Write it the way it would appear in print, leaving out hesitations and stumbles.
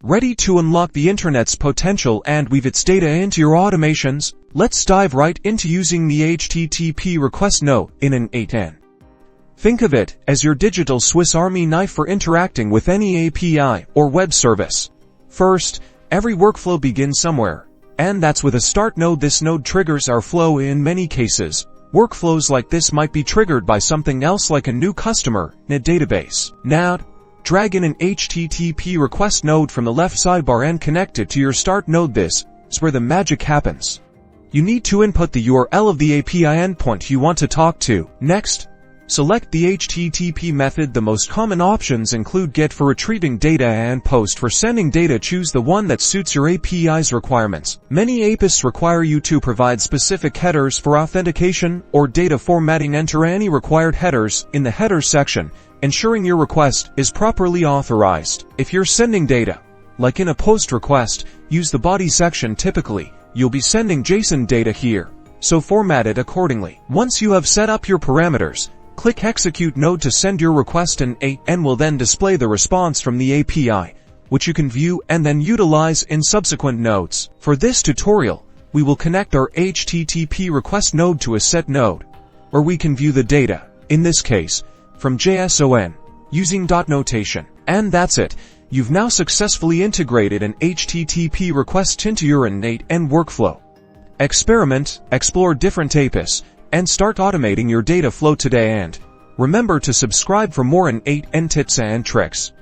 Ready to unlock the internet's potential and weave its data into your automations? Let's dive right into using the HTTP request node in N8n. Think of it as your digital Swiss Army knife for interacting with any API or web service. First, every workflow begins somewhere, and that's with a start node. This node triggers our flow in many cases. Workflows like this might be triggered by something else like a new customer in a database. Now, drag in an HTTP request node from the left sidebar and connect it to your start node. This is where the magic happens. You need to input the URL of the API endpoint you want to talk to. Next, select the HTTP method. The most common options include GET for retrieving data and POST for sending data. Choose the one that suits your API's requirements. Many APIs require you to provide specific headers for authentication or data formatting. Enter any required headers in the headers section, ensuring your request is properly authorized. If you're sending data, like in a POST request, use the body section. Typically, you'll be sending JSON data here, so format it accordingly. Once you have set up your parameters, click Execute Node to send your request. N8n will then display the response from the API, which you can view and then utilize in subsequent nodes. For this tutorial, we will connect our HTTP request node to a set node, where we can view the data, in this case, from JSON, using dot notation. And that's it. You've now successfully integrated an HTTP request into your N8n workflow. Experiment, explore different APIs, and start automating your data flow today. And remember to subscribe for more N8n tips and tricks.